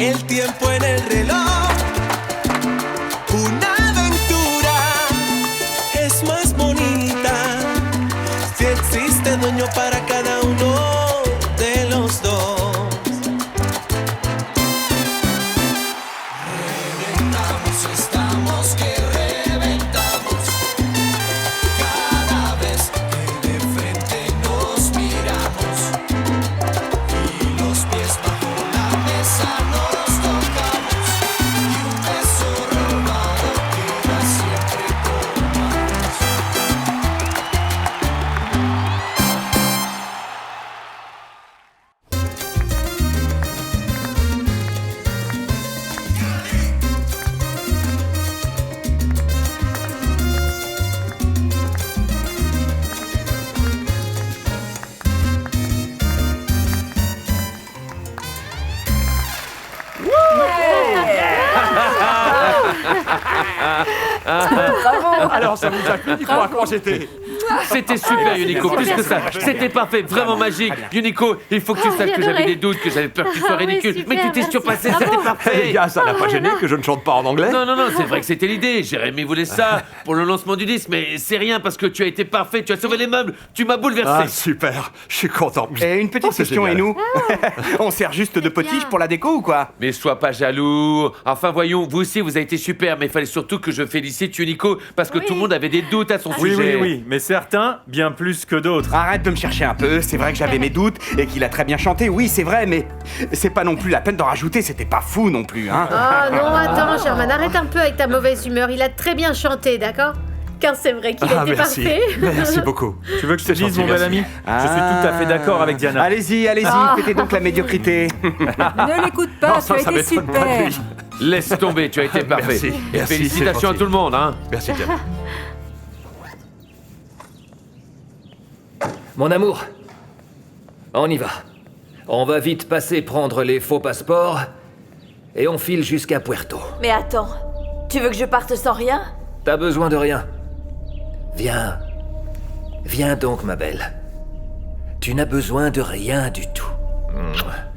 el tiempo en el reloj. Una aventura es más bonita si existe dueño para cada uno de los dos. Reventamos, estamos que reventamos. Cada vez que de frente nos miramos y los pies bajo la mesa nos tocamos y un beso robado queda siempre con manos. Alors, ça vous a plu, Nico? Comment c'était? C'était super, Yunico, plus que ça. C'était parfait, vraiment magique. Yunico, il faut que tu saches que j'avais des doutes, que j'avais peur que tu sois ridicule. super, Mais tu t'es merci. surpassé, Bravo. c'était Eh parfait. gars, ça n'a pas gêné que je ne chante pas en anglais? Non, c'est vrai que c'était l'idée. Jérémy voulait ça pour le lancement du disque, mais c'est rien parce que tu as été parfait, tu as sauvé les meubles, tu m'as Ah, bouleversé. super, je suis content. Et une petite Oh, c'est question, et génial. nous? On sert juste de potiche pour la déco ou quoi? Mais sois pas jaloux. Enfin, voyons, vous aussi, vous avez été super, mais il fallait surtout que je félicite Yunico parce que tout le monde avait des doutes à son sujet. Oui, mais certains, bien plus que d'autres. Arrête de me chercher un peu, c'est vrai que j'avais mes doutes et qu'il a très bien chanté, oui c'est vrai, mais c'est pas non plus la peine d'en rajouter, c'était pas fou non plus, hein. Oh non, attends, Sherman, arrête un peu avec ta mauvaise humeur. Il a très bien chanté, d'accord? Car c'est vrai qu'il a été merci. parfait. Merci beaucoup. Tu veux que je te C'est dise, gentil, mon bel merci. ami? Je suis tout à fait d'accord avec Diana. Allez-y, fêtez donc la médiocrité. Ne l'écoute pas, ça tu as été m'étonne pas de super. lui. Laisse tomber, tu as été parfait. Merci, Et merci, félicitations c'est à gentil. tout le monde, hein. Merci, Diana. Mon amour, on y va. On va vite passer prendre les faux passeports et on file jusqu'à Puerto. Mais attends, tu veux que je parte sans rien? T'as besoin de rien. Viens. Viens donc, ma belle. Tu n'as besoin de rien du tout.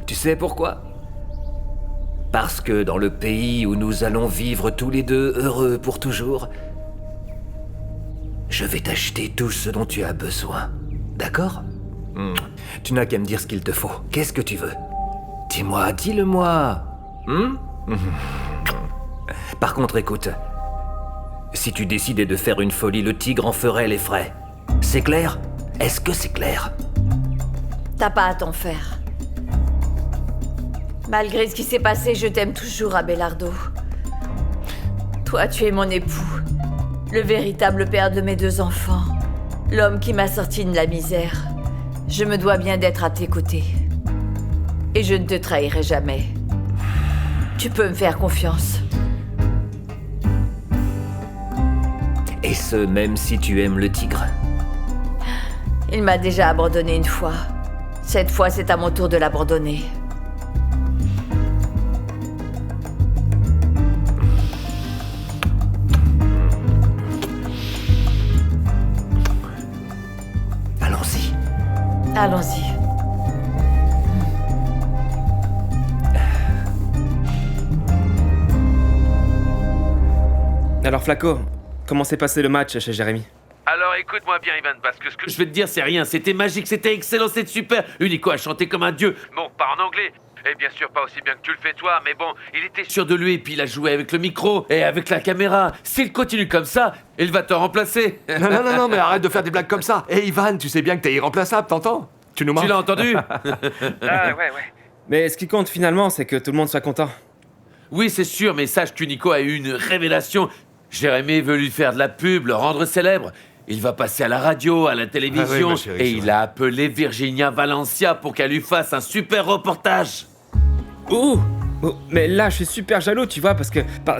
Tu sais pourquoi? Parce que dans le pays où nous allons vivre tous les deux heureux pour toujours, je vais t'acheter tout ce dont tu as besoin. D'accord? Tu n'as qu'à me dire ce qu'il te faut. Qu'est-ce que tu veux? Dis-moi, dis-le-moi. Par contre, écoute. Si tu décidais de faire une folie, le tigre en ferait les frais. C'est clair? Est-ce que c'est clair? T'as pas à t'en faire. Malgré ce qui s'est passé, je t'aime toujours, Abelardo. Toi, tu es mon époux. Le véritable père de mes 2 enfants. L'homme qui m'a sorti de la misère. Je me dois bien d'être à tes côtés. Et je ne te trahirai jamais. Tu peux me faire confiance. Et ce, même si tu aimes le tigre. Il m'a déjà abandonné une fois. Cette fois, c'est à mon tour de l'abandonner. Allons-y. Allons-y. Alors Flaco, comment s'est passé le match chez Jérémy? Alors écoute-moi bien, Ivan, parce que ce que je vais te dire, c'est rien. C'était magique, c'était excellent, c'était super. Unico a chanté comme un dieu. Bon, pas en anglais. Et bien sûr, pas aussi bien que tu le fais toi, mais bon, il était sûr de lui, et puis il a joué avec le micro et avec la caméra. S'il continue comme ça, il va te remplacer. Non, mais arrête de faire des blagues comme ça. Hé, Ivan, tu sais bien que t'es irremplaçable, t'entends? Tu nous Tu manques. l'as entendu? Ouais. Mais ce qui compte finalement, c'est que tout le monde soit content. Oui, c'est sûr, mais sache qu'Unico a eu une révélation. Jérémy veut lui faire de la pub, le rendre célèbre. Il va passer à la radio, à la télévision, ma chérie, et c'est il vrai. a appelé Virginia Valencia pour qu'elle lui fasse un super reportage. Ouh, mais là, je suis super jaloux, tu vois, parce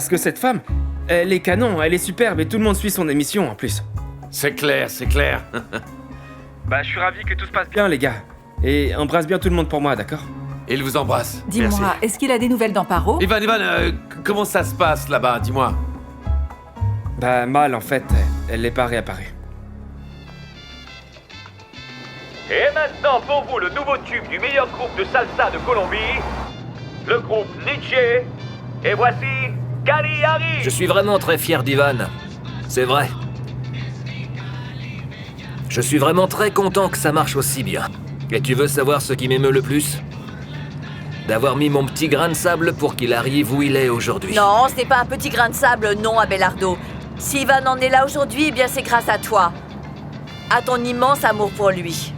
que cette femme, elle est canon, elle est superbe, et tout le monde suit son émission en plus. C'est clair, c'est clair. Bah, je suis ravi que tout se passe bien, les gars. Et embrasse bien tout le monde pour moi, d'accord? Il vous embrasse. Dis-moi, est-ce qu'il a des nouvelles d'Amparo? Ivan, comment ça se passe là-bas, dis-moi? Bah, mal, en fait, elle n'est pas réapparue. Et maintenant pour vous le nouveau tube du meilleur groupe de salsa de Colombie, le groupe Nietzsche. Et voici Caligari. Je suis vraiment très fier d'Ivan. C'est vrai. Je suis vraiment très content que ça marche aussi bien. Et tu veux savoir ce qui m'émeut le plus? D'avoir mis mon petit grain de sable pour qu'il arrive où il est aujourd'hui. Non, ce n'est pas un petit grain de sable, non, Abelardo. Si Ivan en est là aujourd'hui, eh bien c'est grâce à toi. À ton immense amour pour lui.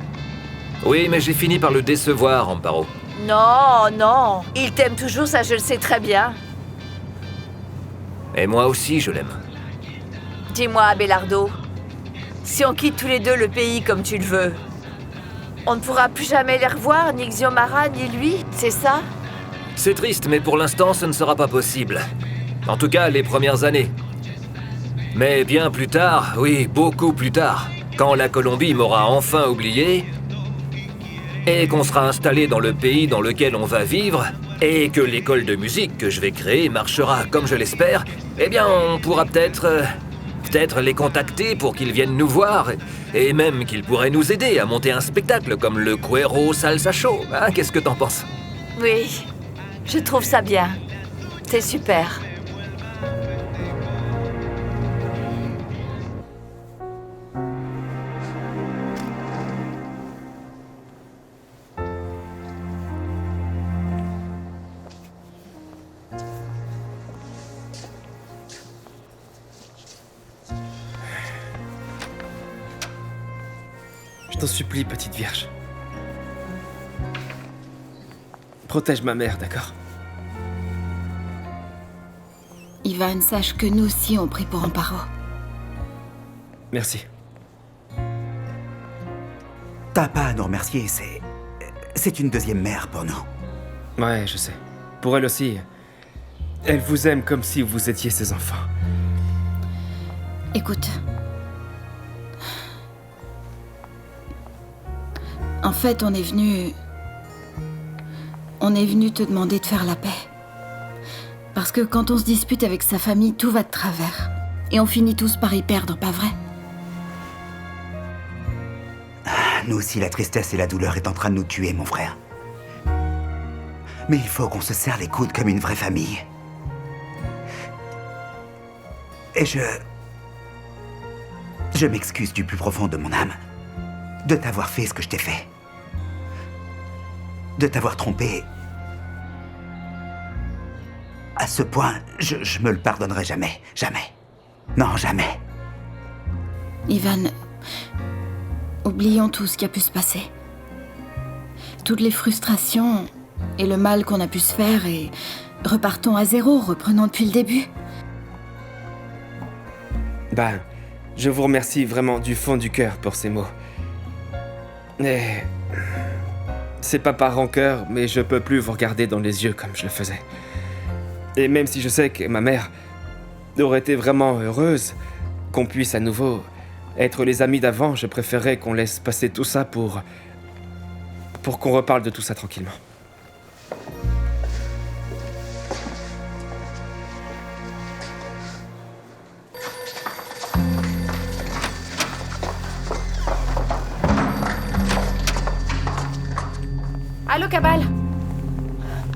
Oui, mais j'ai fini par le décevoir, Amparo. Non, non. Il t'aime toujours, ça je le sais très bien. Et moi aussi, je l'aime. Dis-moi, Abelardo, si on quitte tous les deux le pays comme tu le veux, on ne pourra plus jamais les revoir, ni Xiomara, ni lui, c'est ça? C'est triste, mais pour l'instant, ce ne sera pas possible. En tout cas, les premières années. Mais bien plus tard, oui, beaucoup plus tard, quand la Colombie m'aura enfin oublié, et qu'on sera installé dans le pays dans lequel on va vivre, et que l'école de musique que je vais créer marchera comme je l'espère, eh bien, on pourra peut-être les contacter pour qu'ils viennent nous voir, et même qu'ils pourraient nous aider à monter un spectacle comme le Cuero Salsa Show. Hein, qu'est-ce que t'en penses? Oui, je trouve ça bien. C'est super. Je t'en supplie, petite vierge. Protège ma mère, d'accord? Ivan, sache que nous aussi on prie pour Amparo. Merci. T'as pas à nous remercier, c'est une deuxième mère pour nous. Ouais, je sais. Pour elle aussi. Elle vous aime comme si vous étiez ses enfants. Écoute. En fait, on est venu te demander de faire la paix. Parce que quand on se dispute avec sa famille, tout va de travers. Et on finit tous par y perdre, pas vrai? Nous aussi, la tristesse et la douleur est en train de nous tuer, mon frère. Mais il faut qu'on se serre les coudes comme une vraie famille. Et je m'excuse du plus profond de mon âme de t'avoir fait ce que je t'ai fait. De t'avoir trompé. À ce point, je me le pardonnerai jamais. Jamais. Non, jamais. Ivan, oublions tout ce qui a pu se passer. Toutes les frustrations et le mal qu'on a pu se faire et repartons à zéro, reprenons depuis le début. Ben, je vous remercie vraiment du fond du cœur pour ces mots. Et c'est pas par rancœur, mais je peux plus vous regarder dans les yeux comme je le faisais. Et même si je sais que ma mère aurait été vraiment heureuse qu'on puisse à nouveau être les amis d'avant, je préférerais qu'on laisse passer tout ça pour qu'on reparle de tout ça tranquillement. Allô, Cabal?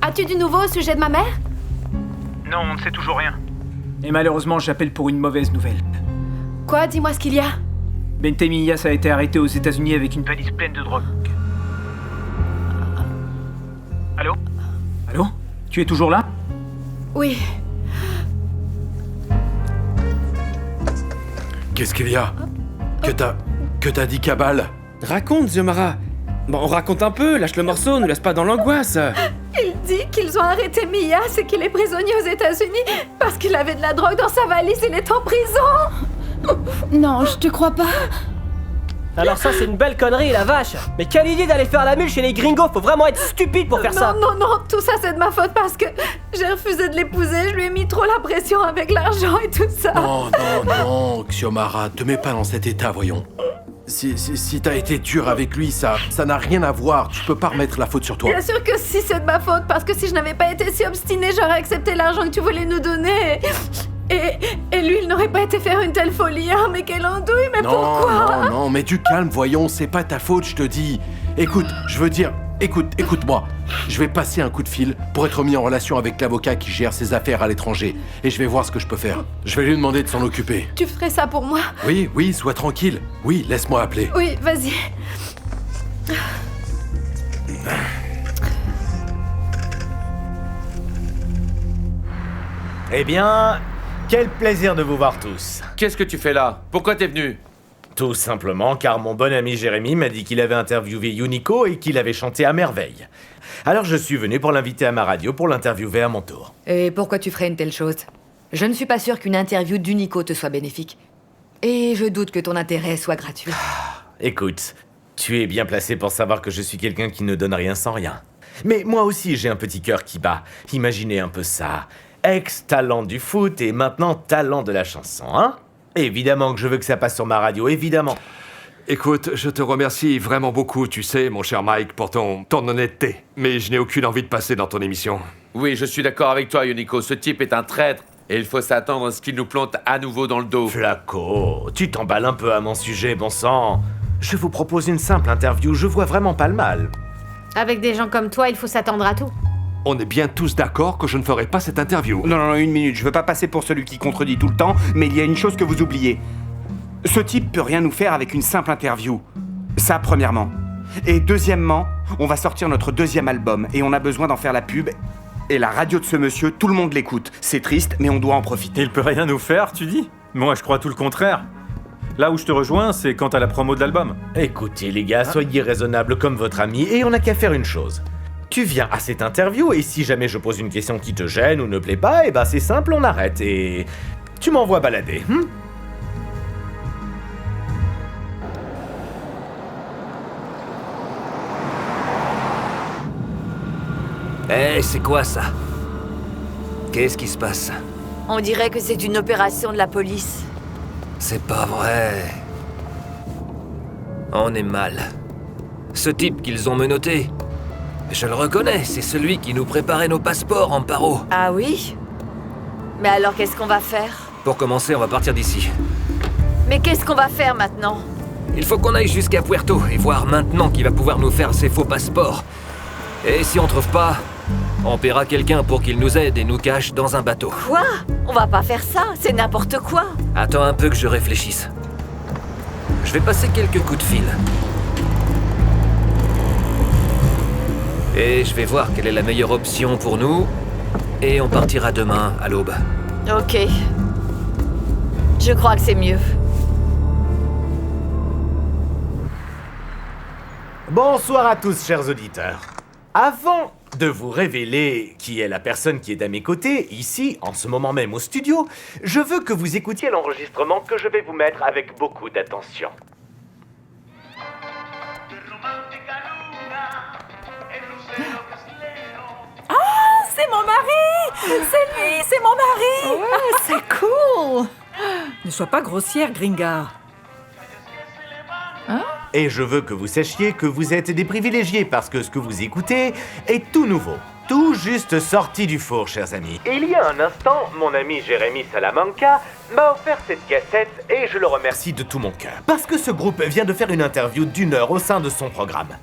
As-tu du nouveau au sujet de ma mère? Non, on ne sait toujours rien. Et malheureusement, j'appelle pour une mauvaise nouvelle. Quoi? Dis-moi ce qu'il y a. Bentemillas a été arrêté aux États-Unis avec une valise pleine de drogue. Allô? Allô? Tu es toujours là? Oui. Qu'est-ce qu'il y a? Que t'as dit, Cabal? Raconte, Xiomara. Bon, on raconte un peu, lâche le morceau, ne laisse pas dans l'angoisse. Il dit qu'ils ont arrêté Mias et qu'il est prisonnier aux États-Unis parce qu'il avait de la drogue dans sa valise, il est en prison. Non, je te crois pas. Alors ça, c'est une belle connerie, la vache. Mais quelle idée d'aller faire la mule chez les gringos, faut vraiment être stupide pour faire ça. Non, tout ça c'est de ma faute parce que j'ai refusé de l'épouser, je lui ai mis trop la pression avec l'argent et tout ça. Non, Xiomara, te mets pas dans cet état, voyons. Si t'as été dur avec lui, ça n'a rien à voir. Tu peux pas remettre la faute sur toi. Bien sûr que si, c'est de ma faute, parce que si je n'avais pas été si obstinée, j'aurais accepté l'argent que tu voulais nous donner. Et lui, il n'aurait pas été faire une telle folie, hein, mais quelle andouille, mais pourquoi? Non, mais du calme, voyons, c'est pas ta faute, je te dis. Écoute, je veux dire, écoute-moi. Je vais passer un coup de fil pour être mis en relation avec l'avocat qui gère ses affaires à l'étranger. Et je vais voir ce que je peux faire. Je vais lui demander de s'en occuper. Tu ferais ça pour moi? Oui, oui, sois tranquille. Oui, laisse-moi appeler. Oui, vas-y. Eh bien, quel plaisir de vous voir tous. Qu'est-ce que tu fais là? Pourquoi t'es venu? Tout simplement car mon bon ami Jérémy m'a dit qu'il avait interviewé Yuniko et qu'il avait chanté à merveille. Alors je suis venu pour l'inviter à ma radio pour l'interviewer à mon tour. Et pourquoi tu ferais une telle chose? Je ne suis pas sûre qu'une interview d'Unico te soit bénéfique. Et je doute que ton intérêt soit gratuit. Écoute, tu es bien placé pour savoir que je suis quelqu'un qui ne donne rien sans rien. Mais moi aussi j'ai un petit cœur qui bat. Imaginez un peu ça. Ex-talent du foot et maintenant talent de la chanson, hein? Évidemment que je veux que ça passe sur ma radio, évidemment. Écoute, je te remercie vraiment beaucoup, tu sais, mon cher Mike, pour ton honnêteté. Mais je n'ai aucune envie de passer dans ton émission. Oui, je suis d'accord avec toi, Yuniko. Ce type est un traître. Et il faut s'attendre à ce qu'il nous plante à nouveau dans le dos. Flaco, tu t'emballes un peu à mon sujet, bon sang. Je vous propose une simple interview, je vois vraiment pas le mal. Avec des gens comme toi, il faut s'attendre à tout. On est bien tous d'accord que je ne ferai pas cette interview. Non, une minute, je veux pas passer pour celui qui contredit tout le temps, mais il y a une chose que vous oubliez. Ce type peut rien nous faire avec une simple interview. Ça, premièrement. Et deuxièmement, on va sortir notre deuxième album, et on a besoin d'en faire la pub. Et la radio de ce monsieur, tout le monde l'écoute. C'est triste, mais on doit en profiter. Il peut rien nous faire, tu dis? Moi, je crois tout le contraire. Là où je te rejoins, c'est quant à la promo de l'album. Écoutez, les gars, soyez raisonnables comme votre ami, et on n'a qu'à faire une chose. Tu viens à cette interview, et si jamais je pose une question qui te gêne ou ne plaît pas, eh ben c'est simple, on arrête, et... tu m'envoies balader, c'est quoi ça? Qu'est-ce qui se passe? On dirait que c'est une opération de la police. C'est pas vrai. On est mal. Ce type qu'ils ont menotté, je le reconnais, c'est celui qui nous préparait nos passeports en paro. Ah oui? Mais alors qu'est-ce qu'on va faire? Pour commencer, on va partir d'ici. Mais qu'est-ce qu'on va faire maintenant? Il faut qu'on aille jusqu'à Puerto et voir maintenant qui va pouvoir nous faire ces faux passeports. Et si on trouve pas, on paiera quelqu'un pour qu'il nous aide et nous cache dans un bateau. Quoi? On va pas faire ça, c'est n'importe quoi. Attends un peu que je réfléchisse. Je vais passer quelques coups de fil. Et je vais voir quelle est la meilleure option pour nous. Et on partira demain à l'aube. Ok. Je crois que c'est mieux. Bonsoir à tous, chers auditeurs. Avant de vous révéler qui est la personne qui est à mes côtés, ici, en ce moment même au studio, je veux que vous écoutiez l'enregistrement que je vais vous mettre avec beaucoup d'attention. Ah, c'est mon mari! C'est lui, c'est mon mari! Ouais, c'est cool! Ne sois pas grossière, Gringa. Et je veux que vous sachiez que vous êtes des privilégiés parce que ce que vous écoutez est tout nouveau, tout juste sorti du four, chers amis. Et il y a un instant, mon ami Jérémy Salamanca m'a offert cette cassette et je le remercie de tout mon cœur. Parce que ce groupe vient de faire une interview d'1 heure au sein de son programme.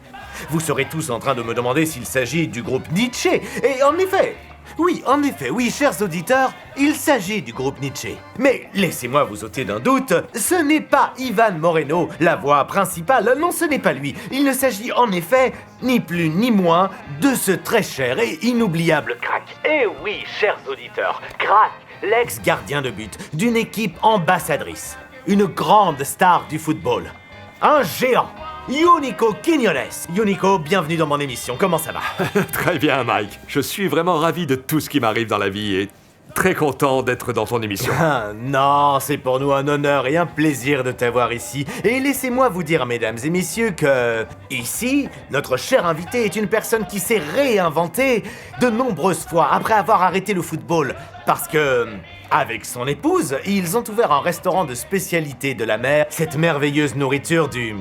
Vous serez tous en train de me demander s'il s'agit du groupe Nietzsche. Et en effet, oui, chers auditeurs, il s'agit du groupe Nietzsche. Mais laissez-moi vous ôter d'un doute, ce n'est pas Ivan Moreno, la voix principale, non ce n'est pas lui. Il ne s'agit en effet, ni plus ni moins, de ce très cher et inoubliable Crack. Eh oui, chers auditeurs, Crack, l'ex-gardien de but d'une équipe ambassadrice. Une grande star du football. Un géant. Yuniko Quiñones. Yuniko, bienvenue dans mon émission, comment ça va? Très bien, Mike. Je suis vraiment ravi de tout ce qui m'arrive dans la vie et très content d'être dans ton émission. Non, c'est pour nous un honneur et un plaisir de t'avoir ici. Et laissez-moi vous dire, mesdames et messieurs, que... ici, notre cher invité est une personne qui s'est réinventée de nombreuses fois après avoir arrêté le football. Parce que... avec son épouse, ils ont ouvert un restaurant de spécialité de la mer, cette merveilleuse nourriture du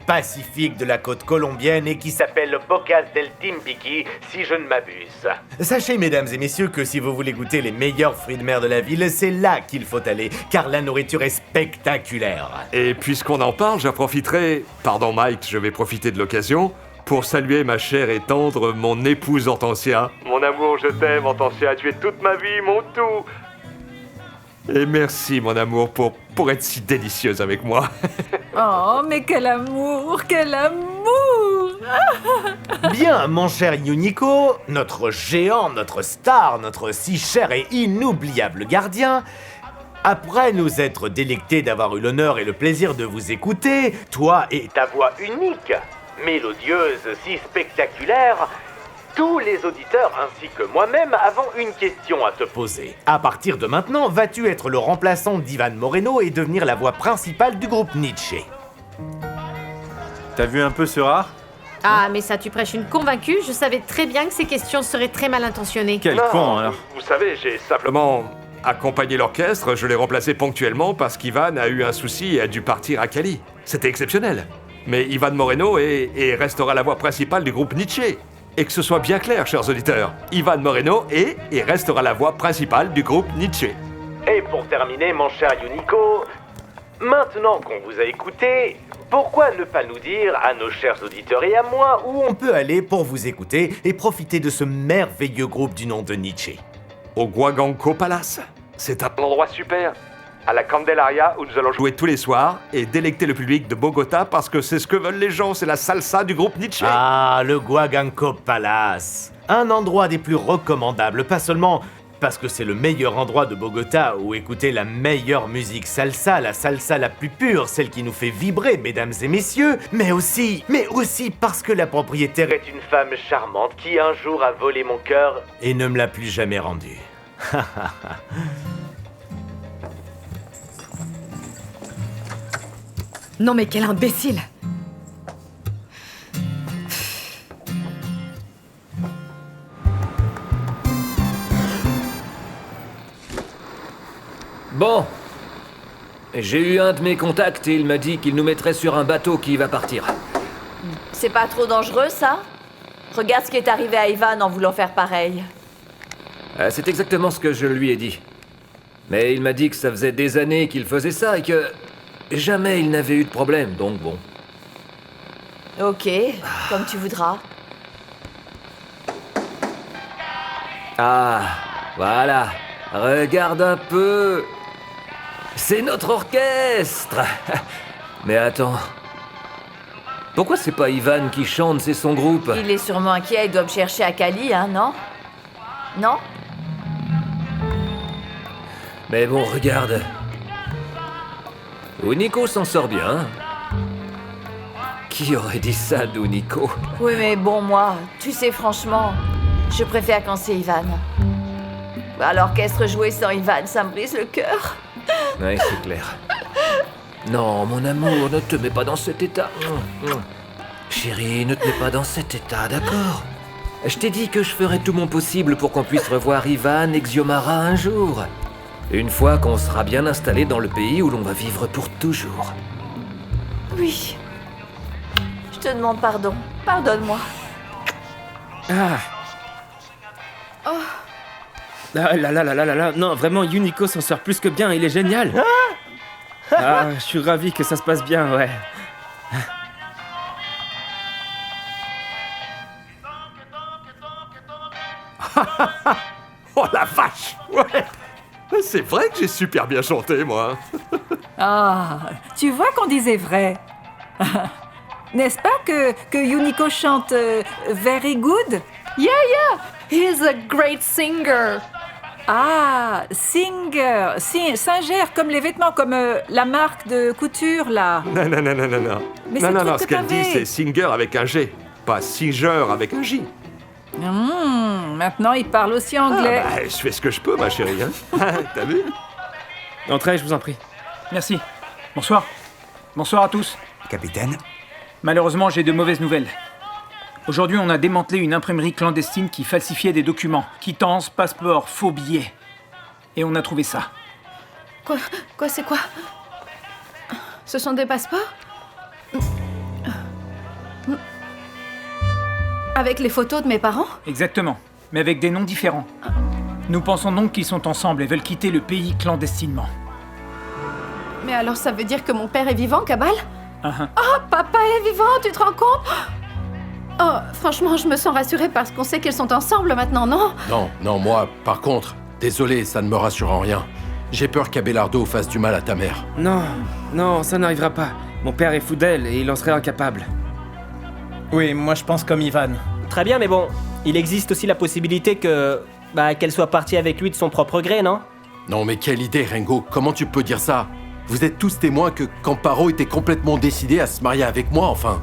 Pacifique de la côte colombienne et qui s'appelle le Bocas del Timbiqui, si je ne m'abuse. Sachez, mesdames et messieurs, que si vous voulez goûter les meilleurs fruits de mer de la ville, c'est là qu'il faut aller, car la nourriture est spectaculaire. Et puisqu'on en parle, j'en profiterai... Pardon Mike, je vais profiter de l'occasion pour saluer ma chère et tendre, mon épouse Hortensia. Mon amour, je t'aime, Hortensia, tu es toute ma vie, mon tout. Et merci, mon amour, pour être si délicieuse avec moi. Oh, mais quel amour, quel amour! Bien, mon cher Yuniko, notre géant, notre star, notre si cher et inoubliable gardien, après nous être délectés d'avoir eu l'honneur et le plaisir de vous écouter, toi et ta voix unique, mélodieuse, si spectaculaire, tous les auditeurs ainsi que moi-même avons une question à te poser. À partir de maintenant, vas-tu être le remplaçant d'Ivan Moreno et devenir la voix principale du groupe Nietzsche? T'as vu un peu ce rare? Ah, mais ça, tu prêches une convaincue. Je savais très bien que ces questions seraient très mal intentionnées. Quel con, alors. Vous savez, j'ai simplement accompagné l'orchestre, je l'ai remplacé ponctuellement parce qu'Ivan a eu un souci et a dû partir à Cali. C'était exceptionnel. Mais Ivan Moreno est et restera la voix principale du groupe Nietzsche. Et que ce soit bien clair, chers auditeurs, Ivan Moreno est et restera la voix principale du groupe Nietzsche. Et pour terminer, mon cher Yuniko, maintenant qu'on vous a écouté, pourquoi ne pas nous dire à nos chers auditeurs et à moi où on peut aller pour vous écouter et profiter de ce merveilleux groupe du nom de Nietzsche? Au Guaganco Palace. C'est un endroit super. À la Candelaria où nous allons jouer tous les soirs et délecter le public de Bogota parce que c'est ce que veulent les gens, c'est la salsa du groupe Nietzsche. Ah, le Guaganco Palace. Un endroit des plus recommandables, pas seulement parce que c'est le meilleur endroit de Bogota où écouter la meilleure musique salsa, la salsa la plus pure, celle qui nous fait vibrer, mesdames et messieurs, mais aussi parce que la propriétaire est une femme charmante qui un jour a volé mon cœur et ne me l'a plus jamais rendu. Non mais quel imbécile! Bon. J'ai eu un de mes contacts et il m'a dit qu'il nous mettrait sur un bateau qui va partir. C'est pas trop dangereux, ça? Regarde ce qui est arrivé à Ivan en voulant faire pareil. C'est exactement ce que je lui ai dit. Mais il m'a dit que ça faisait des années qu'il faisait ça et que jamais il n'avait eu de problème, donc bon. Ok, comme tu voudras. Ah, voilà. Regarde un peu. C'est notre orchestre. Mais attends. Pourquoi c'est pas Ivan qui chante, c'est son groupe? Il est sûrement inquiet, il doit me chercher à Cali, hein, non? Non? Mais bon, regarde. Unico s'en sort bien. Qui aurait dit ça d'Unico? Oui, mais bon, moi, tu sais, franchement, je préfère quand c'est Ivan. À l'orchestre jouer sans Ivan, ça me brise le cœur. Oui, c'est clair. Non, mon amour, ne te mets pas dans cet état. Chérie, ne te mets pas dans cet état, d'accord? Je t'ai dit que je ferais tout mon possible pour qu'on puisse revoir Ivan et Xiomara un jour. Une fois qu'on sera bien installé dans le pays où l'on va vivre pour toujours. Oui. Je te demande pardon. Pardonne-moi. Ah. Oh. Ah là là là là là là. Non, vraiment, Yuniko s'en sort plus que bien, il est génial. Ah, je suis ravi que ça se passe bien, ouais. Oh la vache! Ouais! C'est vrai que j'ai super bien chanté, moi. Ah, tu vois qu'on disait vrai. N'est-ce pas que Yuniko chante very good? Yeah, he's a great singer. Ah, singer, singer, comme les vêtements, comme la marque de couture, là. Non. Mais non, c'est ce qu'elle dit, c'est singer avec un G, pas singer avec un J. Maintenant, il parle aussi anglais. Ah, je fais ce que je peux, ma chérie, hein. T'as vu? Entrez, je vous en prie. Merci. Bonsoir. Bonsoir à tous. Capitaine? Malheureusement, j'ai de mauvaises nouvelles. Aujourd'hui, on a démantelé une imprimerie clandestine qui falsifiait des documents. Quittance, passeport, faux billets. Et on a trouvé ça. Quoi, c'est quoi? Ce sont des passeports? Avec les photos de mes parents? Exactement, mais avec des noms différents. Nous pensons donc qu'ils sont ensemble et veulent quitter le pays clandestinement. Mais alors ça veut dire que mon père est vivant, Cabal? Uh-huh. Oh, papa est vivant, tu te rends compte? Oh, franchement, je me sens rassurée parce qu'on sait qu'ils sont ensemble maintenant, non? Non, moi, par contre, désolé, ça ne me rassure en rien. J'ai peur qu'Abelardo fasse du mal à ta mère. Non, ça n'arrivera pas. Mon père est fou d'elle et il en serait incapable. Oui, moi je pense comme Ivan. Très bien, mais bon, il existe aussi la possibilité que... qu'elle soit partie avec lui de son propre gré, non? Non, mais quelle idée, Ringo. Comment tu peux dire ça? Vous êtes tous témoins que Camparo était complètement décidé à se marier avec moi, enfin.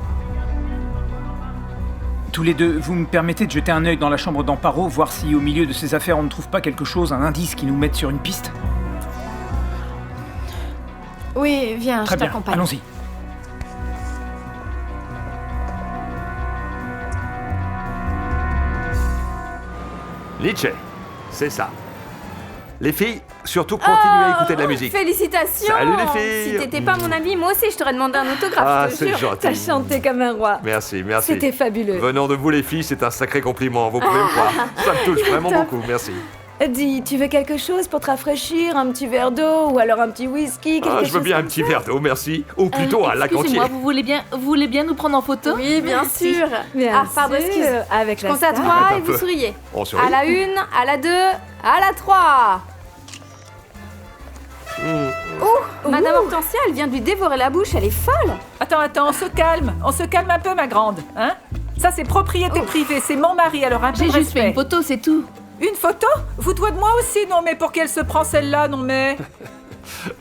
Tous les deux, vous me permettez de jeter un œil dans la chambre d'Amparo, voir si au milieu de ces affaires on ne trouve pas quelque chose, un indice qui nous mette sur une piste? Oui, viens, Très je bien, t'accompagne. allons-y. Nietzsche, c'est ça. Les filles, surtout continuez à écouter de la musique. Félicitations! Salut les filles! Si t'étais pas mon ami, moi aussi je t'aurais demandé un autographe, Ah, je te c'est jure. gentil. T'as chanté comme un roi. Merci. C'était fabuleux. Venant de vous les filles, c'est un sacré compliment, vous pouvez me croire. Ça me touche vraiment Top. beaucoup, merci. Dis, tu veux quelque chose pour te rafraîchir? Un petit verre d'eau ou alors un petit whisky? Ah, je veux bien un petit verre d'eau, merci. Ou plutôt un lac entier. Excusez-moi, vous voulez bien nous prendre en photo? Oui, bien Merci. sûr. Pardon, excuse. Avec je compte à 3 Arrête un et vous peu. souriez. On sourit. À la 1, à la 2, à la 3. Madame Hortensia, elle vient de lui dévorer la bouche, elle est folle. Attends, on se calme un peu, ma grande, hein? Ça, c'est propriété privée, c'est mon mari, alors un peu J'ai de juste fait respect. une photo, c'est tout. Une photo? Vous doit de moi aussi, non mais pour qu'elle se prend celle-là, non mais...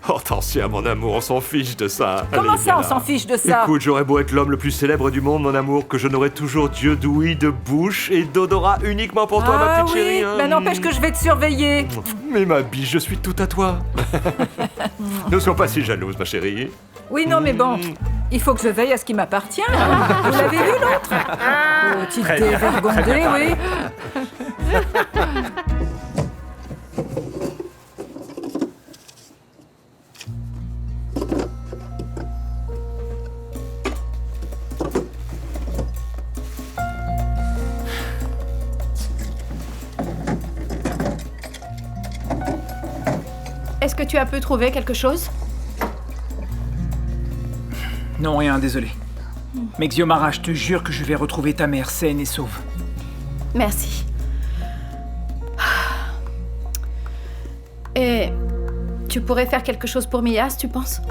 Hortensia, mon amour, on s'en fiche de ça. Comment Allez, ça, viens on là. s'en fiche de ça? Écoute, j'aurais beau être l'homme le plus célèbre du monde, mon amour, que je n'aurai toujours Dieu d'ouïe, de bouche et d'odorat uniquement pour toi, ma petite chérie. Hein. Mais n'empêche que je vais te surveiller. Mais ma biche, je suis tout à toi. Ne sois pas si jalouse, ma chérie. Oui, non mais bon, il faut que je veille à ce qui m'appartient. Hein. Vous l'avez vu, l'autre? Petite Très bien, dévergondée, très bien. oui. Est-ce que tu as pu trouver quelque chose? Non, rien, désolé. Mais Xiomara, je te jure que je vais retrouver ta mère saine et sauve. Merci. Et tu pourrais faire quelque chose pour Mias, tu penses?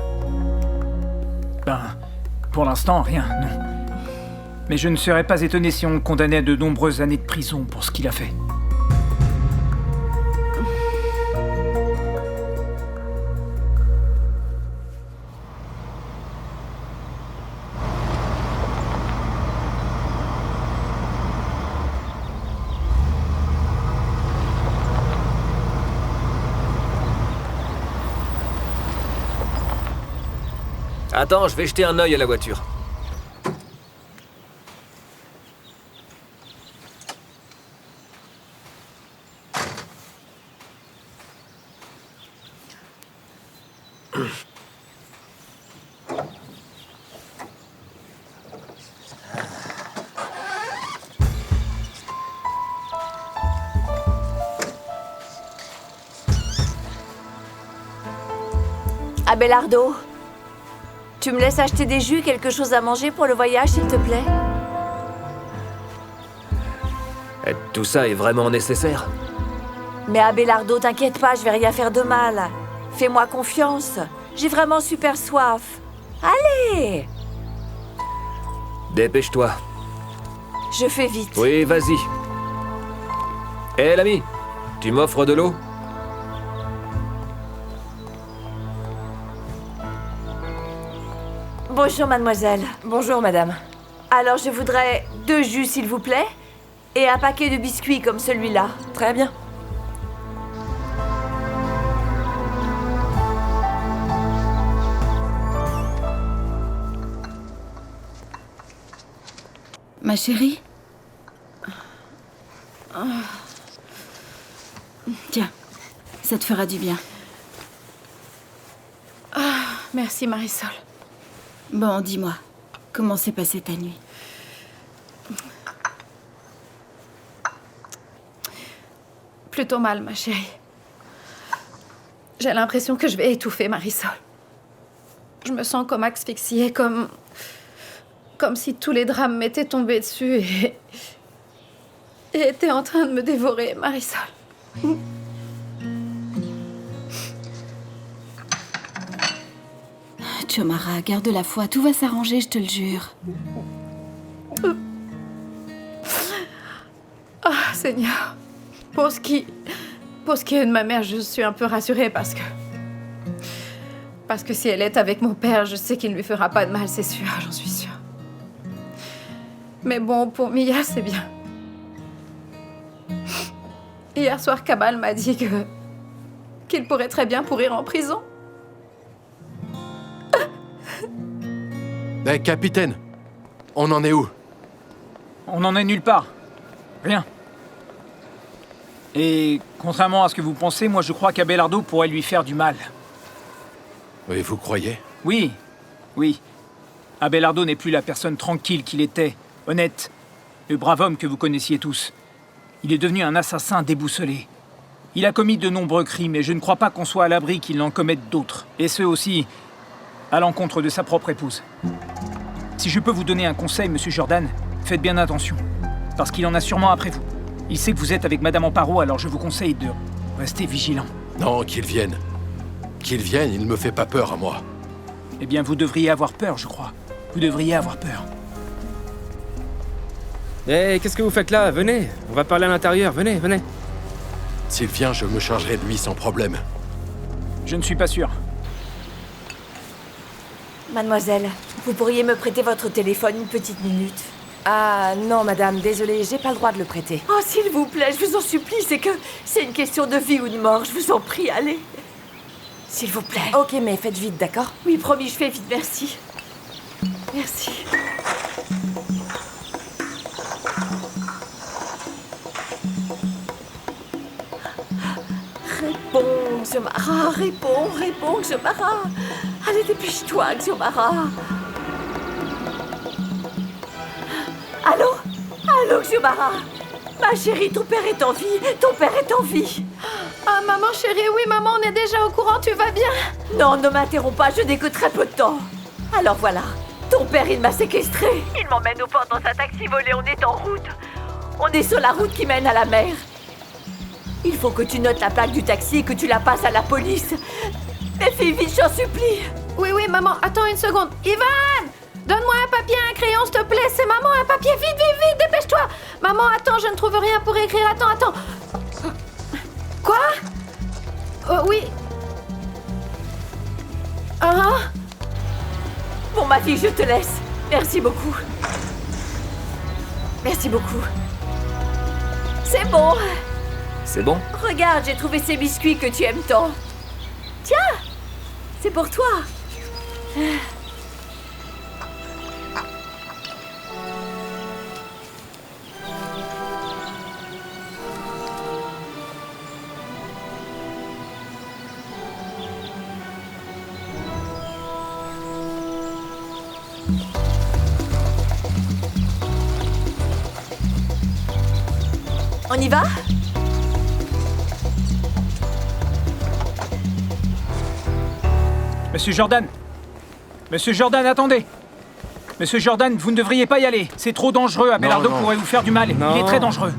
Pour l'instant, rien, non. Mais je ne serais pas étonné si on le condamnait à de nombreuses années de prison pour ce qu'il a fait. Attends, je vais jeter un œil à la voiture. Abelardo, tu me laisses acheter des jus, quelque chose à manger pour le voyage, s'il te plaît? Tout ça est vraiment nécessaire. Mais Abelardo, t'inquiète pas, je vais rien faire de mal. Fais-moi confiance. J'ai vraiment super soif. Allez! Dépêche-toi. Je fais vite. Oui, vas-y. Hé, l'ami, tu m'offres de l'eau? Bonjour, mademoiselle. Bonjour, madame. Alors, je voudrais 2 jus, s'il vous plaît, et un paquet de biscuits comme celui-là. Très bien. Ma chérie? Tiens, ça te fera du bien. Merci, Marisol. Bon, dis-moi, comment s'est passée ta nuit? Plutôt mal, ma chérie. J'ai l'impression que je vais étouffer, Marisol. Je me sens comme asphyxiée, comme Comme si tous les drames m'étaient tombés dessus et étaient en train de me dévorer, Marisol. Xiomara, garde la foi, tout va s'arranger, je te le jure. Ah, Seigneur. Pour ce qui est de ma mère, je suis un peu rassurée parce que si elle est avec mon père, je sais qu'il ne lui fera pas de mal, c'est sûr, j'en suis sûre. Mais bon, pour Mia, c'est bien. Hier soir, Kamal m'a dit qu'il pourrait très bien pourrir en prison. Eh, capitaine, on en est où? On n'en est nulle part. Rien. Et contrairement à ce que vous pensez, moi je crois qu'Abelardo pourrait lui faire du mal. Oui, vous croyez? Oui, oui. Abelardo n'est plus la personne tranquille qu'il était, honnête, le brave homme que vous connaissiez tous. Il est devenu un assassin déboussolé. Il a commis de nombreux crimes et je ne crois pas qu'on soit à l'abri qu'il en commette d'autres. Et ce aussi à l'encontre de sa propre épouse. Si je peux vous donner un conseil, monsieur Jordan, faites bien attention. Parce qu'il en a sûrement après vous. Il sait que vous êtes avec Madame Amparo, alors je vous conseille de rester vigilant. Non, qu'il vienne. Qu'il vienne, il ne me fait pas peur à moi. Eh bien, vous devriez avoir peur, je crois. Vous devriez avoir peur. Eh, qu'est-ce que vous faites là? Venez, on va parler à l'intérieur, venez, venez. S'il vient, je me chargerai de lui sans problème. Je ne suis pas sûr. Mademoiselle, vous pourriez me prêter votre téléphone une petite minute? Ah non, madame, désolée, j'ai pas le droit de le prêter. Oh, s'il vous plaît, je vous en supplie, c'est une question de vie ou de mort, je vous en prie, allez. S'il vous plaît. Ok, mais faites vite, d'accord? Oui, promis, je fais vite, merci. Merci. Réponds, Xiomara, réponds, Xiomara. Allez, dépêche-toi, Xiomara. Allô, Xiomara. Ma chérie, ton père est en vie, Ah, maman chérie, oui, maman, on est déjà au courant, tu vas bien? Non, ne m'interromps pas, je n'ai que très peu de temps. Alors voilà, ton père, il m'a séquestré. Il m'emmène au port dans un taxi volé, on est en route. On est sur la route qui mène à la mer. Il faut que tu notes la plaque du taxi et que tu la passes à la police. Mais fais vite, j'en supplie. Oui, maman, attends une seconde. Ivan! Donne-moi un papier, un crayon, s'il te plaît. C'est maman, un papier. Vite, dépêche-toi. Maman, attends, je ne trouve rien pour écrire. Attends. Quoi? Oui. Ah? Bon, ma fille, je te laisse. Merci beaucoup. C'est bon. C'est bon? Regarde, j'ai trouvé ces biscuits que tu aimes tant. Tiens, c'est pour toi. On y va? Monsieur Jordan, attendez! Monsieur Jordan, vous ne devriez pas y aller. C'est trop dangereux. Abelardo pourrait vous faire du mal. Non. Il est très dangereux.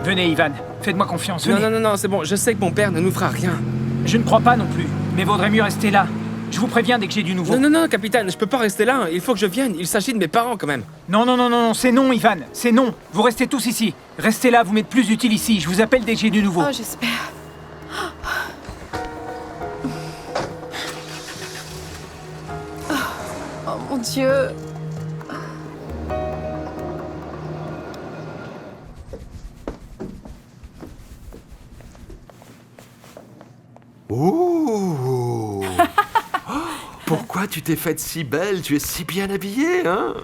Venez, Ivan. Faites-moi confiance. Venez. Non, c'est bon. Je sais que mon père ne nous fera rien. Je ne crois pas non plus. Mais vaudrait mieux rester là. Je vous préviens dès que j'ai du nouveau. Non, capitaine, je peux pas rester là. Il faut que je vienne. Il s'agit de mes parents quand même. Non, c'est non, Ivan. C'est non. Vous restez tous ici. Restez là, vous m'êtes plus utile ici. Je vous appelle dès que j'ai du nouveau. Oh, j'espère. Oh mon Dieu. Oh. Pourquoi tu t'es faite si belle? Tu es si bien habillée, hein?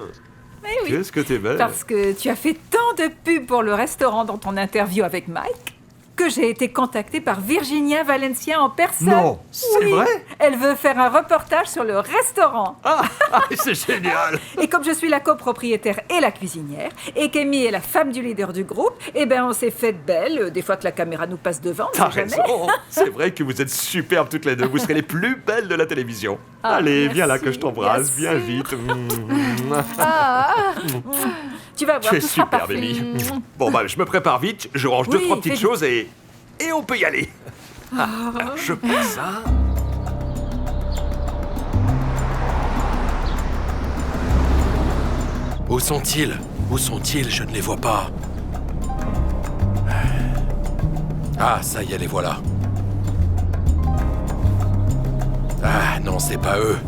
Mais oui. Qu'est-ce que t'es belle? Parce que tu as fait tant de pubs pour le restaurant dans ton interview avec Mike. que j'ai été contactée par Virginia Valencia en personne. Non, c'est Oui, vrai? Elle veut faire un reportage sur le restaurant. Ah, c'est génial. Et comme je suis la copropriétaire et la cuisinière, et qu'Amy est la femme du leader du groupe, eh ben on s'est fait belle, des fois que la caméra nous passe devant, on T'as sait jamais. raison. C'est vrai que vous êtes superbes toutes les deux. Vous serez les plus belles de la télévision. Ah, Allez, viens là merci, que je t'embrasse. Viens merci. vite. Tu vas voir, Tu es tout sera super, parfait. Baby. Bon, bah, je me prépare vite. Je range Oui, 2-3 fais petites vite. choses et on peut y aller. Je prends ça. Où sont-ils? Où sont-ils? Je ne les vois pas. Ah, ça y est, les voilà. Ah, non, c'est pas eux.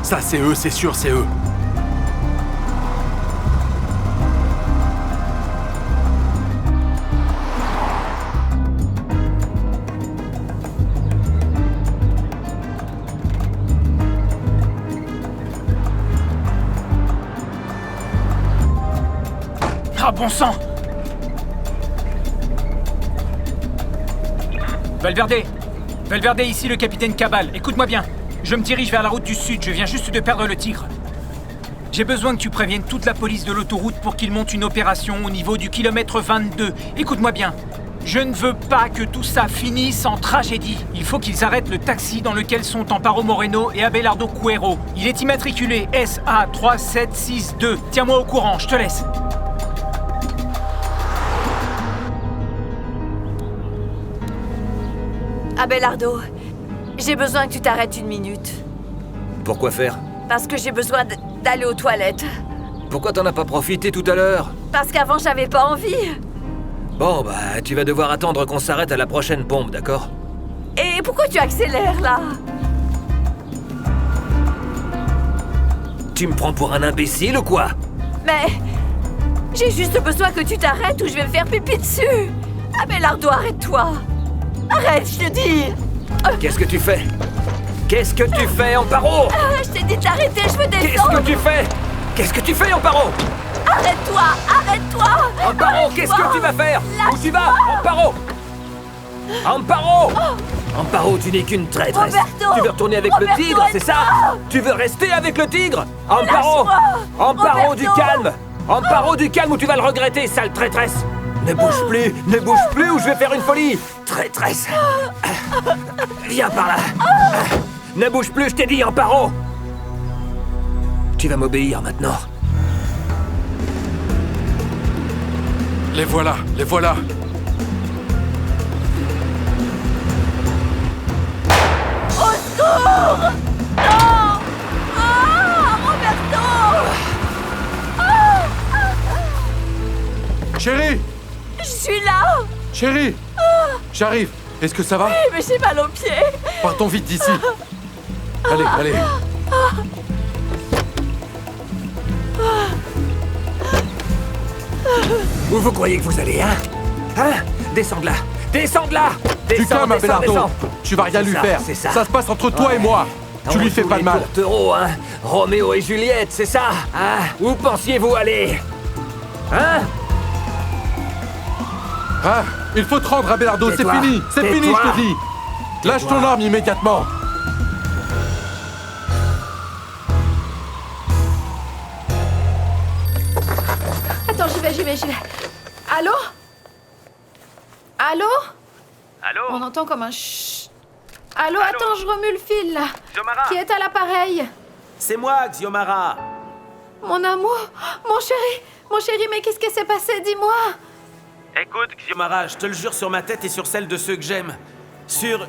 Ça c'est eux, c'est sûr, c'est eux. Ah, bon sang! Valverde! Valverde, ici le capitaine Cabal. Écoute-moi bien. Je me dirige vers la route du sud. Je viens juste de perdre le tigre. J'ai besoin que tu préviennes toute la police de l'autoroute pour qu'ils montent une opération au niveau du kilomètre 22. Écoute-moi bien. Je ne veux pas que tout ça finisse en tragédie. Il faut qu'ils arrêtent le taxi dans lequel sont Amparo Moreno et Abelardo Cuero. Il est immatriculé SA3762. Tiens-moi au courant, je te laisse. Abelardo, j'ai besoin que tu t'arrêtes une minute. Pourquoi faire? Parce que j'ai besoin d'aller aux toilettes. Pourquoi t'en as pas profité tout à l'heure? Parce qu'avant, j'avais pas envie. Bon, bah, tu vas devoir attendre qu'on s'arrête à la prochaine pompe, d'accord? Et pourquoi tu accélères, là? Tu me prends pour un imbécile ou quoi? Mais... j'ai juste besoin que tu t'arrêtes ou je vais me faire pipi dessus. Abelardo, arrête-toi. Arrête, je te dis. Qu'est-ce que tu fais? Qu'est-ce que tu fais, Amparo? Je t'ai dit d'arrêter, je veux descendre. Qu'est-ce que tu fais? Qu'est-ce que tu fais, Amparo? Arrête-toi, arrête-toi. Amparo, qu'est-ce que tu vas faire? Où tu vas, Amparo? Amparo! Amparo, tu n'es qu'une traîtresse. Roberto! Tu veux retourner avec le Roberto, tigre, c'est ça? Tu veux rester avec le tigre? Amparo! Lâche-moi! Amparo, Roberto! du calme! Amparo, du calme ou tu vas le regretter, sale traîtresse! Ne bouge plus ou je vais faire une folie! Traîtresse! Viens par là! Ne bouge plus, je t'ai dit, Amparo! Tu vas m'obéir maintenant. Les voilà, les voilà. Au secours! Non! Ah, Roberto! Chérie! Je suis là! Chérie! J'arrive. Est-ce que ça va? Oui, mais j'ai mal aux pieds. Partons vite d'ici. Allez, allez. Où vous croyez que vous allez, hein? Hein? Descends de là! Descends de là! Tu calmes, Abelardo. descends. Tu vas rien C'est lui ça, faire. c'est ça. Ça se passe entre toi et moi. Tu lui fais pas de mal. Tourtereaux, hein? Roméo et Juliette, c'est ça? Hein? Où pensiez-vous aller? Hein? Hein? Il faut te rendre, Abelardo, c'est Tais-toi. fini. C'est fini, Tais-toi. je te dis. Lâche ton arme immédiatement. Attends, j'y vais. Allô? Allô? Allô? On entend comme un chut. Allô, attends, je remue le fil là. Xiomara. Qui est à l'appareil? C'est moi, Xiomara. Mon amour, mon chéri, mais qu'est-ce qui s'est passé? Dis-moi. Écoute, Xiomara, je te le jure sur ma tête et sur celle de ceux que j'aime. Sur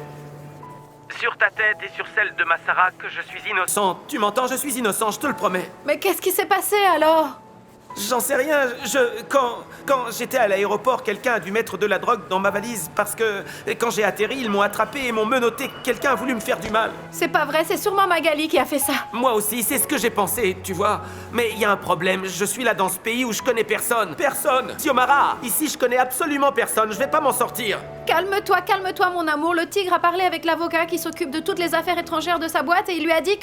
sur ta tête et sur celle de Massara que je suis innocent. tu m'entends? Je suis innocent, je te le promets. Mais qu'est-ce qui s'est passé alors? J'en sais rien, Quand j'étais à l'aéroport, quelqu'un a dû mettre de la drogue dans ma valise parce que quand j'ai atterri, ils m'ont attrapé et m'ont menotté. Quelqu'un a voulu me faire du mal. C'est pas vrai, c'est sûrement Magali qui a fait ça. Moi aussi, c'est ce que j'ai pensé, tu vois. Mais il y a un problème, je suis là dans ce pays où je connais personne. Personne! Xiomara, ici je connais absolument personne, je vais pas m'en sortir. Calme-toi, mon amour. Le tigre a parlé avec l'avocat qui s'occupe de toutes les affaires étrangères de sa boîte et il lui a dit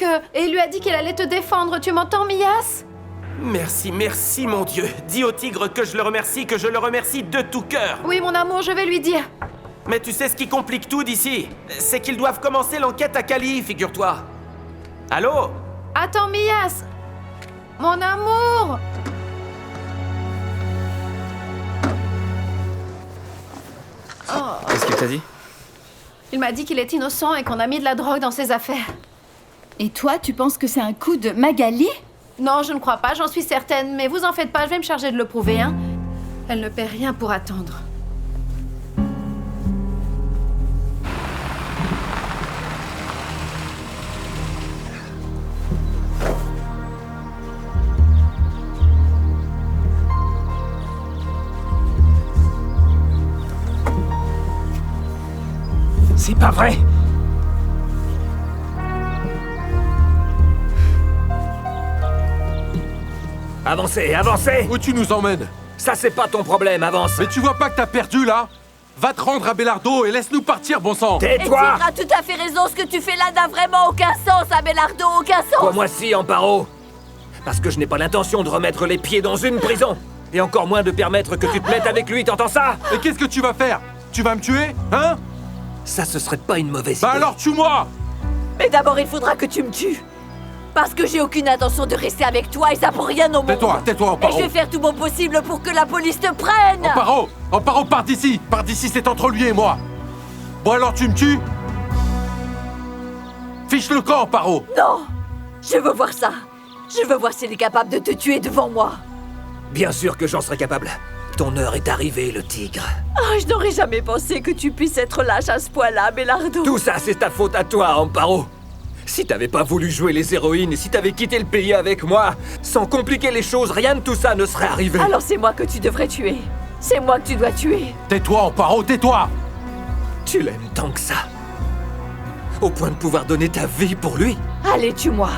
qu'il allait te défendre. Tu m'entends, Mias? Merci mon Dieu. Dis au tigre que je le remercie de tout cœur. Oui, mon amour, je vais lui dire. Mais tu sais ce qui complique tout d'ici? C'est qu'ils doivent commencer l'enquête à Cali, figure-toi. Allô? Attends, Mias. Mon amour. Qu'est-ce qu'il t'a dit? Il m'a dit qu'il est innocent et qu'on a mis de la drogue dans ses affaires. Et toi, tu penses que c'est un coup de Magali? Non, je ne crois pas, j'en suis certaine. Mais vous en faites pas, je vais me charger de le prouver, hein. Elle ne paie rien pour attendre. C'est pas vrai! Avancez, avancez! Où tu nous emmènes? Ça, c'est pas ton problème, avance! Mais tu vois pas que t'as perdu, là? Va te rendre à Belardo et laisse-nous partir, bon sang! Et Tigre a tout à fait raison, ce que tu fais là n'a vraiment aucun sens, Abelardo, aucun sens! Quoi, moi si, Amparo! Parce que je n'ai pas l'intention de remettre les pieds dans une prison! Et encore moins de permettre que tu te mettes avec lui, t'entends ça? Et qu'est-ce que tu vas faire? Tu vas me tuer, hein? Ça, ce serait pas une mauvaise idée. Bah alors, tue-moi! Mais d'abord, il faudra que tu me tues! Parce que j'ai aucune intention de rester avec toi et ça pour rien au monde. Tais-toi, Amparo. Et je vais faire tout mon possible pour que la police te prenne. Amparo, pars d'ici. Pars d'ici, c'est entre lui et moi. Bon alors, tu me tues? Fiche le camp, Amparo. Non, je veux voir ça. Je veux voir s'il est capable de te tuer devant moi. Bien sûr que j'en serai capable. Ton heure est arrivée, le tigre. Oh, je n'aurais jamais pensé que tu puisses être lâche à ce point-là, Belardo. Tout ça, c'est ta faute à toi, Amparo. Si t'avais pas voulu jouer les héroïnes et si t'avais quitté le pays avec moi, sans compliquer les choses, rien de tout ça ne serait arrivé. Alors c'est moi que tu devrais tuer. C'est moi que tu dois tuer. Tais-toi, Amparo, tais-toi! Tu l'aimes tant que ça? Au point de pouvoir donner ta vie pour lui? Allez, tue-moi.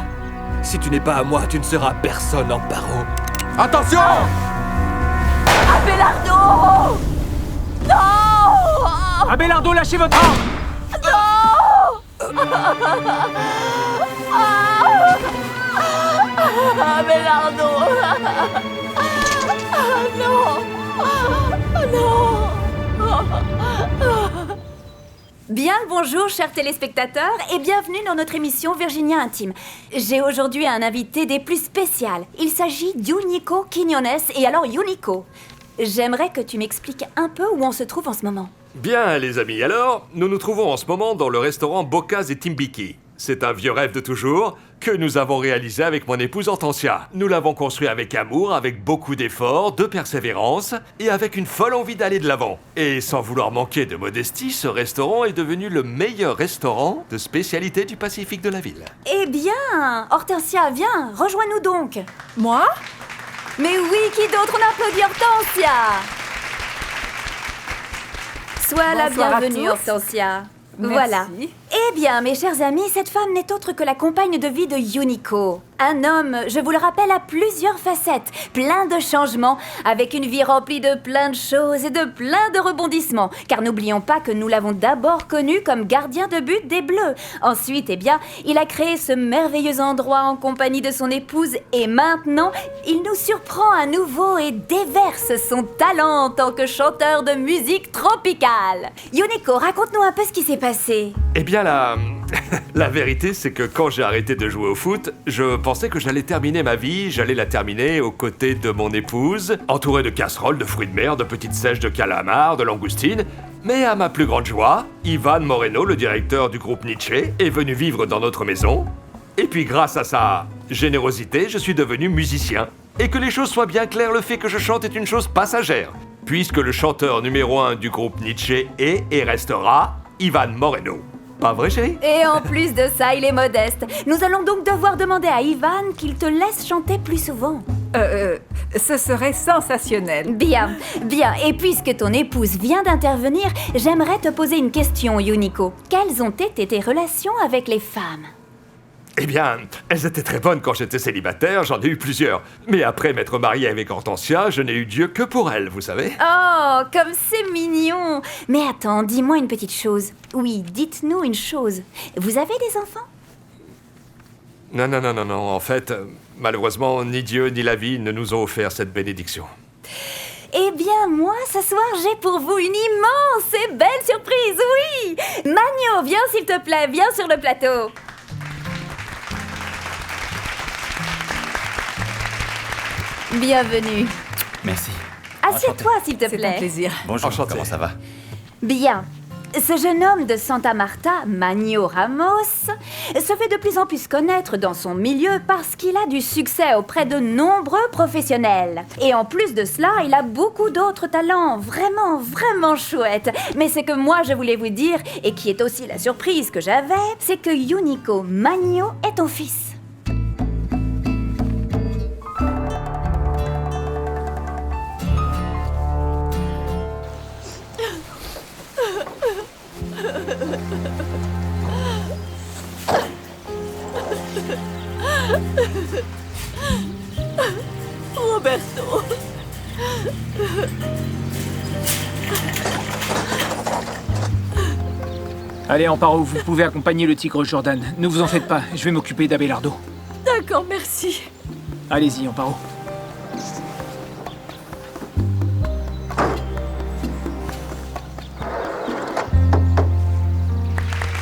Si tu n'es pas à moi, tu ne seras personne, Amparo. Attention! Abelardo! Non! Abelardo, lâchez votre arme! Abelardo! Non! Non! Bien le bonjour, chers téléspectateurs, et bienvenue dans notre émission Virginia Intime. J'ai aujourd'hui un invité des plus spéciales. Il s'agit d'Unico Quiñones. Et alors, Unico, j'aimerais que tu m'expliques un peu où on se trouve en ce moment. Bien, les amis, alors, nous nous trouvons en ce moment dans le restaurant Bocas et Timbiki. C'est un vieux rêve de toujours que nous avons réalisé avec mon épouse Hortensia. Nous l'avons construit avec amour, avec beaucoup d'efforts, de persévérance et avec une folle envie d'aller de l'avant. Et sans vouloir manquer de modestie, ce restaurant est devenu le meilleur restaurant de spécialité du Pacifique de la ville. Eh bien, Hortensia, viens, rejoins-nous donc. Moi? Mais oui, qui d'autre? On applaudit Hortensia. Sois la Bonsoir à bienvenue, tous. Hortensia. Merci. Voilà. Eh bien, mes chers amis, cette femme n'est autre que la compagne de vie de Unico. Un homme, je vous le rappelle, à plusieurs facettes, plein de changements, avec une vie remplie de plein de choses et de plein de rebondissements. Car n'oublions pas que nous l'avons d'abord connu comme gardien de but des Bleus. Ensuite, eh bien, il a créé ce merveilleux endroit en compagnie de son épouse. Et maintenant, il nous surprend à nouveau et déverse son talent en tant que chanteur de musique tropicale. Unico, raconte-nous un peu ce qui s'est passé. Eh bien, la vérité, c'est que quand j'ai arrêté de jouer au foot, je pensais que j'allais terminer ma vie, j'allais la terminer aux côtés de mon épouse, entourée de casseroles, de fruits de mer, de petites sèches de calamars, de langoustines. Mais à ma plus grande joie, Ivan Moreno, le directeur du groupe Nietzsche, est venu vivre dans notre maison. Et puis grâce à sa générosité, je suis devenu musicien. Et que les choses soient bien claires, le fait que je chante est une chose passagère, puisque le chanteur numéro 1 du groupe Nietzsche est et restera Ivan Moreno. Pas vrai, chérie? Et en plus de ça, il est modeste. Nous allons donc devoir demander à Ivan qu'il te laisse chanter plus souvent. Ce serait sensationnel. Bien, bien. Et puisque ton épouse vient d'intervenir, j'aimerais te poser une question, Yuniko. Quelles ont été tes relations avec les femmes? Eh bien, elles étaient très bonnes quand j'étais célibataire, j'en ai eu plusieurs. Mais après m'être marié avec Hortensia, je n'ai eu Dieu que pour elle, vous savez. Oh, comme c'est mignon. Mais attends, dis-moi une petite chose. Oui, dites-nous une chose. Vous avez des enfants? Non. En fait, malheureusement, ni Dieu ni la vie ne nous ont offert cette bénédiction. Eh bien, moi, ce soir, j'ai pour vous une immense et belle surprise, oui! Magno, viens s'il te plaît, viens sur le plateau. Bienvenue. Merci. Assieds-toi, s'il te plaît. C'est un plaisir. Bonjour, comment ça va? Bien. Ce jeune homme de Santa Marta, Magno Ramos, se fait de plus en plus connaître dans son milieu parce qu'il a du succès auprès de nombreux professionnels. Et en plus de cela, il a beaucoup d'autres talents vraiment, vraiment chouettes. Mais ce que moi je voulais vous dire, et qui est aussi la surprise que j'avais, c'est que Yuniko Magno est ton fils. Roberto. Allez, Amparo, vous pouvez accompagner le tigre Jordan. Ne vous en faites pas, je vais m'occuper d'Abelardo. D'accord, merci. Allez-y, Amparo.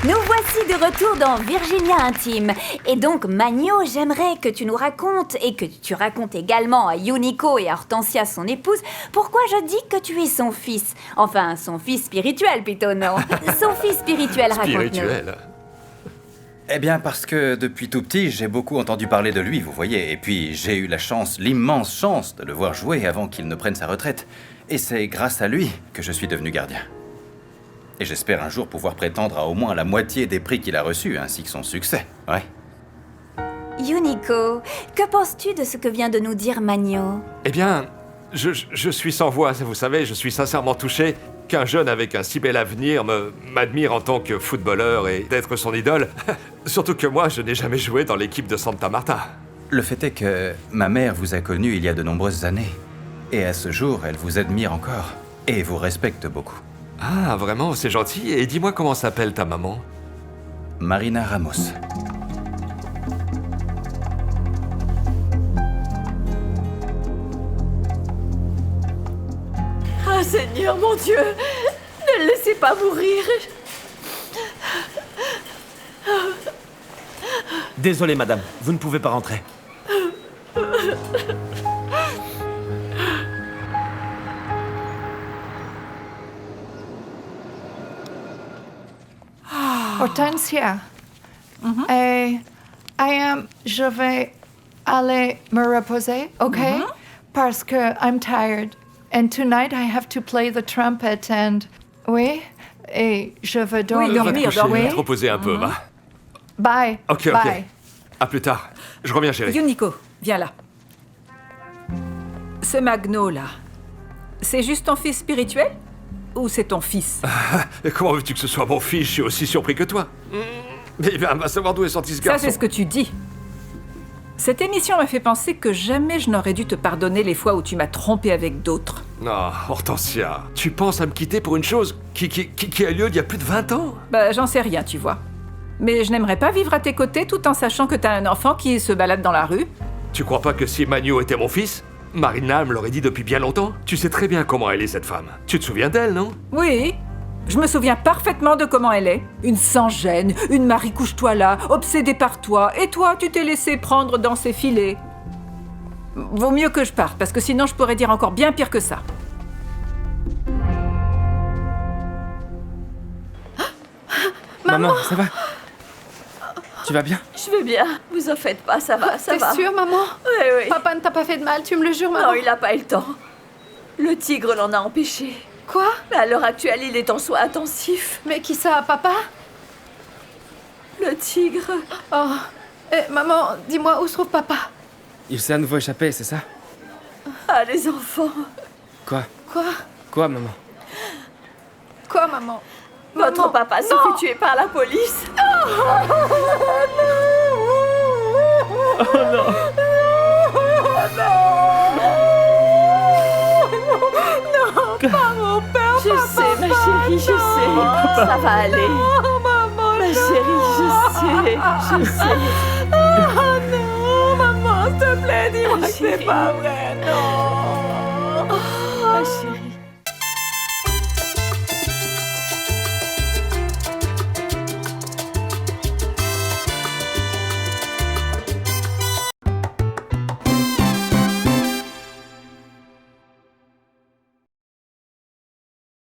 Nous voici de retour dans Virginia Intime. Et donc, Magno, j'aimerais que tu nous racontes, et que tu racontes également à Yuniko et à Hortensia, son épouse, pourquoi je dis que tu es son fils. Enfin, son fils spirituel, plutôt, non. Son fils spirituel, raconte-nous. Spirituel. Eh bien, parce que depuis tout petit, j'ai beaucoup entendu parler de lui, vous voyez. Et puis, j'ai eu la chance, l'immense chance, de le voir jouer avant qu'il ne prenne sa retraite. Et c'est grâce à lui que je suis devenu gardien. Et j'espère un jour pouvoir prétendre à au moins la moitié des prix qu'il a reçus, ainsi que son succès. Ouais. Yuniko, que penses-tu de ce que vient de nous dire Magno? Eh bien, je suis sans voix, vous savez, je suis sincèrement touché qu'un jeune avec un si bel avenir m'admire en tant que footballeur et d'être son idole. Surtout que moi, je n'ai jamais joué dans l'équipe de Santa Marta. Le fait est que ma mère vous a connu il y a de nombreuses années. Et à ce jour, elle vous admire encore. Et vous respecte beaucoup. Ah, vraiment, c'est gentil. Et dis-moi comment s'appelle ta maman? Marina Ramos. Ah, Seigneur, mon Dieu, ne le laissez pas mourir. Désolé, madame, vous ne pouvez pas rentrer. Hortensia. Et je vais aller me reposer, ok? Parce que I'm tired. And tonight I have to play the trumpet and... Oui? Et je veux dormir. Va te coucher, va te reposer un peu, va. Bye. Ok. Bye. À plus tard. Je reviens, chérie. Yuniko, viens là. Ce Magno, là, c'est juste ton fils spirituel? Ou c'est ton fils? Et comment veux-tu que ce soit mon fils? Je suis aussi surpris que toi. Mais ben, va savoir d'où est sorti ce garçon. Ça, c'est ce que tu dis. Cette émission m'a fait penser que jamais je n'aurais dû te pardonner les fois où tu m'as trompé avec d'autres. Non, Hortensia, tu penses à me quitter pour une chose qui a lieu il y a plus de 20 ans? Bah, j'en sais rien, tu vois. Mais je n'aimerais pas vivre à tes côtés tout en sachant que t'as un enfant qui se balade dans la rue. Tu crois pas que si Magno était mon fils, Marina me l'aurait dit depuis bien longtemps? Tu sais très bien comment elle est, cette femme. Tu te souviens d'elle, non? Oui, je me souviens parfaitement de comment elle est. Une sans-gêne, une Marie couche-toi là, obsédée par toi. Et toi, tu t'es laissé prendre dans ses filets. Vaut mieux que je parte, parce que sinon je pourrais dire encore bien pire que ça. Maman, ça va? Tu vas bien? Je vais bien, vous en faites pas, ça va, ça va. T'es sûre, maman? Oui, oui. Papa ne t'a pas fait de mal, tu me le jures, maman? Non, il n'a pas eu le temps. Le tigre l'en a empêché. Quoi? Mais à l'heure actuelle, il est en soins intensifs. Mais qui ça, papa? Le tigre. Oh. Maman, dis-moi, où se trouve papa? Il s'est à nouveau échappé, c'est ça? Ah, les enfants. Quoi Quoi? Quoi, maman? Quoi, maman? Votre papa s'est fait tuer par la police. Non, pas mon père. Je sais, ma chérie, je sais. Ça va aller. Maman, ma chérie, je sais. Oh non, maman, s'il te plaît, dis-moi que c'est pas vrai, non. Ma chérie.